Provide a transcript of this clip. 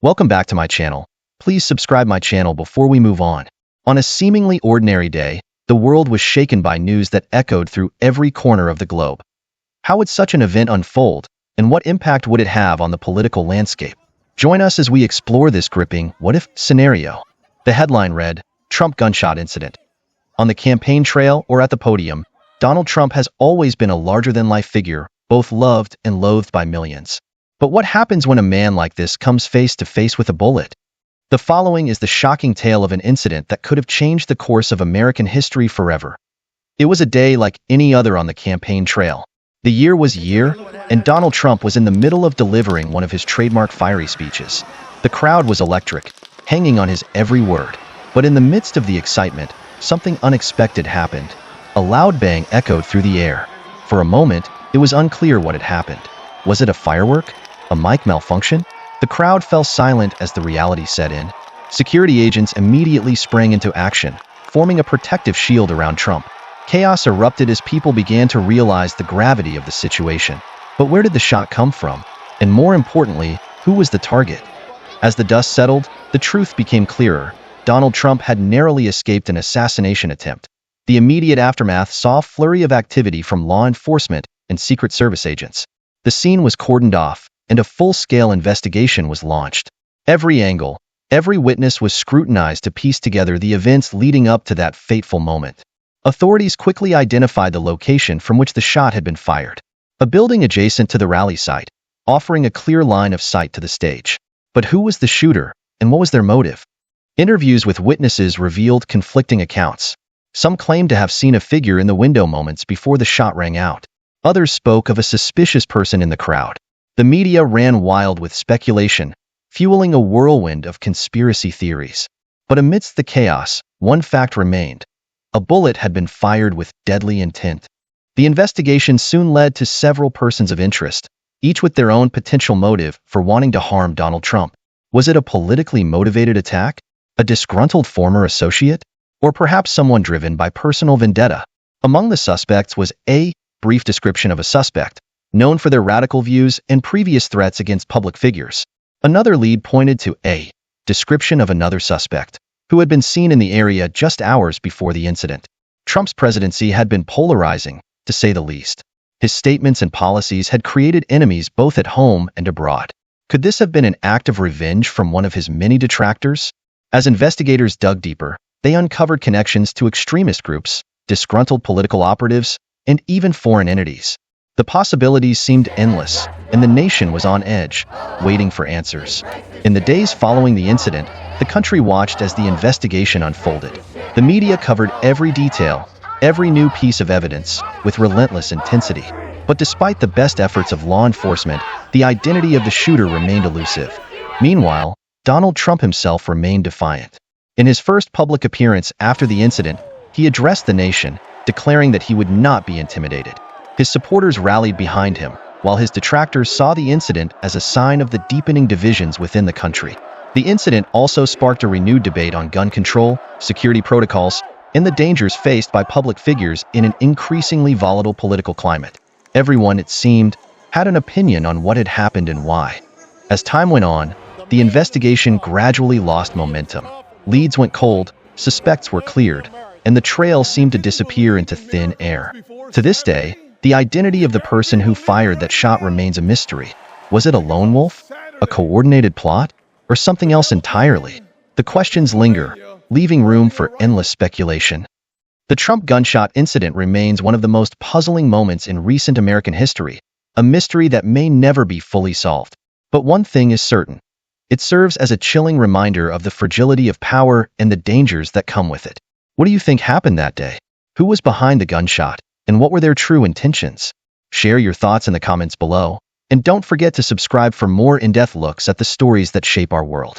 Welcome back to my channel. Please subscribe my channel before we move on. On a seemingly ordinary day, the world was shaken by news that echoed through every corner of the globe. How would such an event unfold, and what impact would it have on the political landscape? Join us as we explore this gripping what-if scenario. The headline read, Trump Gunshot Incident. On the campaign trail or at the podium, Donald Trump has always been a larger-than-life figure, both loved and loathed by millions. But what happens when a man like this comes face to face with a bullet? The following is the shocking tale of an incident that could have changed the course of American history forever. It was a day like any other on the campaign trail. The year was and Donald Trump was in the middle of delivering one of his trademark fiery speeches. The crowd was electric, hanging on his every word. But in the midst of the excitement, something unexpected happened. A loud bang echoed through the air. For a moment, it was unclear what had happened. Was it a firework? A mic malfunction? The crowd fell silent as the reality set in. Security agents immediately sprang into action, forming a protective shield around Trump. Chaos erupted as people began to realize the gravity of the situation. But where did the shot come from? And more importantly, who was the target? As the dust settled, the truth became clearer. Donald Trump had narrowly escaped an assassination attempt. The immediate aftermath saw a flurry of activity from law enforcement and Secret Service agents. The scene was cordoned off, and a full-scale investigation was launched. Every angle, every witness was scrutinized to piece together the events leading up to that fateful moment. Authorities quickly identified the location from which the shot had been fired, a building adjacent to the rally site, offering a clear line of sight to the stage. But who was the shooter, and what was their motive? Interviews with witnesses revealed conflicting accounts. Some claimed to have seen a figure in the window moments before the shot rang out. Others spoke of a suspicious person in the crowd. The media ran wild with speculation, fueling a whirlwind of conspiracy theories. But amidst the chaos, one fact remained. A bullet had been fired with deadly intent. The investigation soon led to several persons of interest, each with their own potential motive for wanting to harm Donald Trump. Was it a politically motivated attack? A disgruntled former associate? Or perhaps someone driven by personal vendetta? Among the suspects was a brief description of a suspect, known for their radical views and previous threats against public figures. Another lead pointed to a description of another suspect, who had been seen in the area just hours before the incident. Trump's presidency had been polarizing, to say the least. His statements and policies had created enemies both at home and abroad. Could this have been an act of revenge from one of his many detractors? As investigators dug deeper, they uncovered connections to extremist groups, disgruntled political operatives, and even foreign entities. The possibilities seemed endless, and the nation was on edge, waiting for answers. In the days following the incident, the country watched as the investigation unfolded. The media covered every detail, every new piece of evidence, with relentless intensity. But despite the best efforts of law enforcement, the identity of the shooter remained elusive. Meanwhile, Donald Trump himself remained defiant. In his first public appearance after the incident, he addressed the nation, declaring that he would not be intimidated. His supporters rallied behind him, while his detractors saw the incident as a sign of the deepening divisions within the country. The incident also sparked a renewed debate on gun control, security protocols, and the dangers faced by public figures in an increasingly volatile political climate. Everyone, it seemed, had an opinion on what had happened and why. As time went on, the investigation gradually lost momentum. Leads went cold, suspects were cleared, and the trail seemed to disappear into thin air. To this day, the identity of the person who fired that shot remains a mystery. Was it a lone wolf, a coordinated plot, or something else entirely? The questions linger, leaving room for endless speculation. The Trump gunshot incident remains one of the most puzzling moments in recent American history, a mystery that may never be fully solved. But one thing is certain. It serves as a chilling reminder of the fragility of power and the dangers that come with it. What do you think happened that day? Who was behind the gunshot, and what were their true intentions? Share your thoughts in the comments below, and don't forget to subscribe for more in-depth looks at the stories that shape our world.